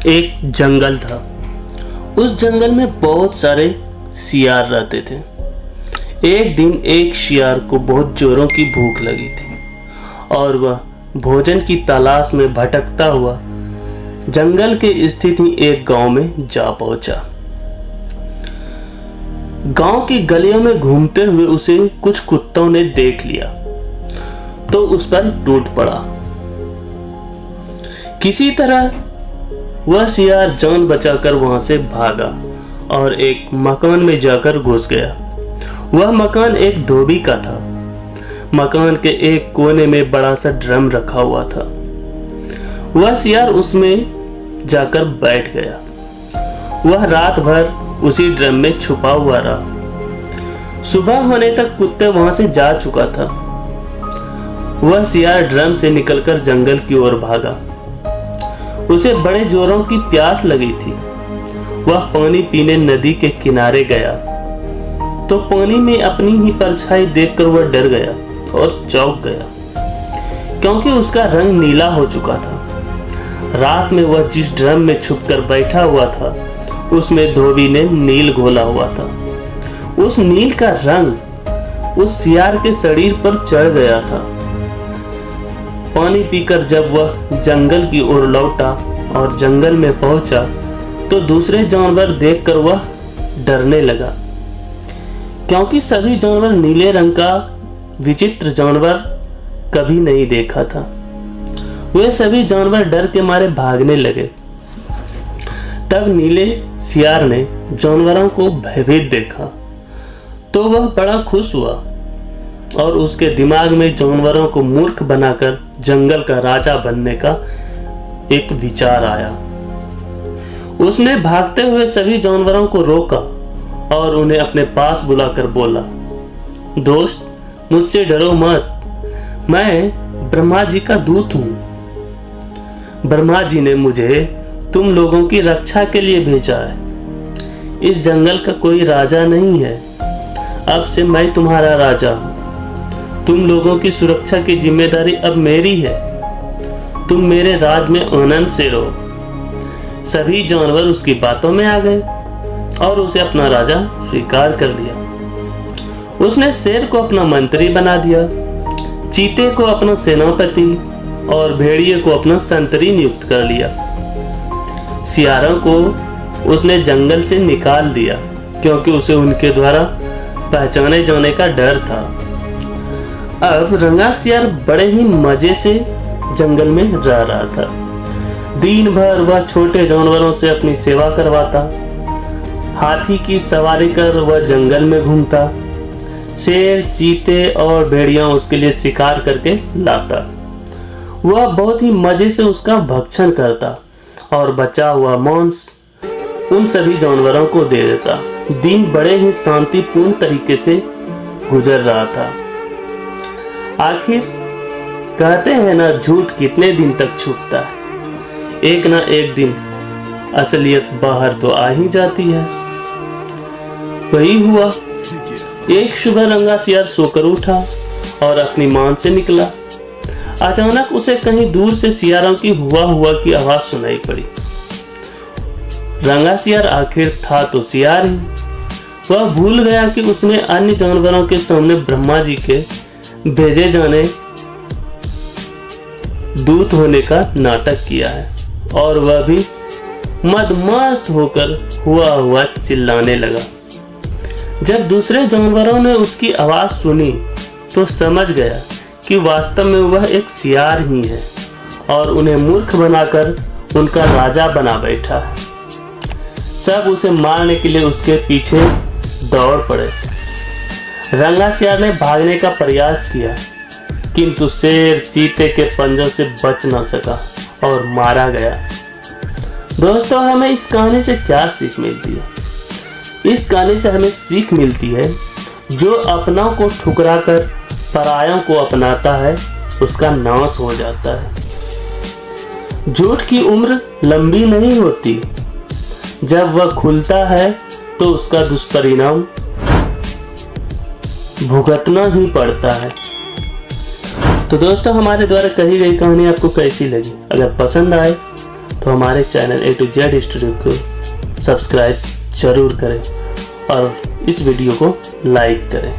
एक जंगल था। उस जंगल में बहुत सारे शियार रहते थे। एक दिन एक शियार को बहुत जोरों की भूख लगी थी और वह भोजन की तलाश में भटकता हुआ जंगल के स्थित ही एक गांव में जा पहुंचा। गांव की गलियों में घूमते हुए उसे कुछ कुत्तों ने देख लिया तो उस पर टूट पड़ा। किसी तरह वह शियार जान बचाकर वहां से भागा और एक मकान में जाकर घुस गया। वह मकान एक धोबी का था। मकान के एक कोने में बड़ा सा ड्रम रखा हुआ था। वह शियार उसमें जाकर बैठ गया। वह रात भर उसी ड्रम में छुपा हुआ रहा। सुबह होने तक कुत्ते वहां से जा चुका था। वह शियार ड्रम से निकलकर जंगल की ओर भागा। उसे बड़े जोरों की प्यास लगी थी। वह पानी पीने नदी के किनारे गया तो पानी में अपनी ही परछाई देखकर वह डर गया और चौंक गया क्योंकि उसका रंग नीला हो चुका था। रात में वह जिस ड्रम में छुपकर बैठा हुआ था उसमें धोबी ने नील घोला हुआ था। उस नील का रंग उस शियार के शरीर पर चढ़ गया था। पानी पीकर जब वह जंगल की ओर लौटा और जंगल में पहुंचा तो दूसरे जानवर देखकर वह डरने लगा क्योंकि सभी जानवर नीले रंग का विचित्र जानवर कभी नहीं देखा था। वे सभी जानवर डर के मारे भागने लगे। तब नीले शियार ने जानवरों को भयभीत देखा तो वह बड़ा खुश हुआ और उसके दिमाग में जानवरों को मूर्ख बनाकर जंगल का राजा बनने का एक विचार आया। उसने भागते हुए सभी जानवरों को रोका और उन्हें अपने पास बुलाकर बोला, दोस्त, मुझसे डरो मत। मैं ब्रह्मा जी का दूत हूं। ब्रह्मा जी ने मुझे तुम लोगों की रक्षा के लिए भेजा है। इस जंगल का कोई राजा नहीं है। अब से मैं तुम्हारा राजा हूं। तुम लोगों की सुरक्षा की जिम्मेदारी अब मेरी है। तुम मेरे राज में आनंद से रहो। सभी जानवर उसकी बातों में आ गए और उसे अपना राजा स्वीकार कर लिया। उसने शेर को अपना मंत्री बना दिया, चीते को अपना सेनापति और भेड़िए को अपना संतरी नियुक्त कर लिया। शियारों को उसने जंगल से निकाल दिया क्योंकि उसे उनके द्वारा पहचाने जाने का डर था। अब रंगा शियार बड़े ही मजे से जंगल में रह रहा था। दिन भर वह छोटे जानवरों से अपनी सेवा करवाता। हाथी की सवारी कर वह जंगल में घूमता। शेर, चीते और भेड़िया उसके लिए शिकार करके लाता। वह बहुत ही मजे से उसका भक्षण करता और बचा हुआ मांस उन सभी जानवरों को दे देता। दिन बड़े ही शांतिपूर्ण तरीके से गुजर रहा था। आखिर कहते हैं ना, झूठ कितने दिन तक छुपता है। एक ना एक दिन असलियत बाहर तो आ ही जाती है। वही हुआ। एक सुबह रंगा शियार सोकर उठा और अपनी मान से निकला। अचानक उसे कहीं दूर से शियारों की हुआ हुआ की आवाज सुनाई पड़ी। रंगा शियार आखिर था तो शियार ही। वह भूल गया कि उसने अन्य जानवरों के सामने ब्रह्मा जी के भेजे जाने दूत होने का नाटक किया है और वह भी मदमस्त होकर हुआ चिल्लाने लगा। जब दूसरे जानवरों ने उसकी आवाज सुनी तो समझ गया कि वास्तव में वह एक शियार ही है और उन्हें मूर्ख बनाकर उनका राजा बना बैठा है। सब उसे मारने के लिए उसके पीछे दौड़ पड़े। रंगा शियार ने भागने का प्रयास किया किंतु शेर चीते के पंजों से बच न सका और मारा गया। दोस्तों, हमें इस कहानी से क्या सीख मिलती है? इस कहानी से हमें सीख मिलती है, जो अपनों को ठुकराकर परायों को अपनाता है उसका नाश हो जाता है। झूठ की उम्र लंबी नहीं होती। जब वह खुलता है तो उसका दुष्परिणाम भुगतना ही पड़ता है। तो दोस्तों, हमारे द्वारा कही गई कहानी आपको कैसी लगी? अगर पसंद आए तो हमारे channel A to Z studio को सब्सक्राइब जरूर करें और इस वीडियो को लाइक करें।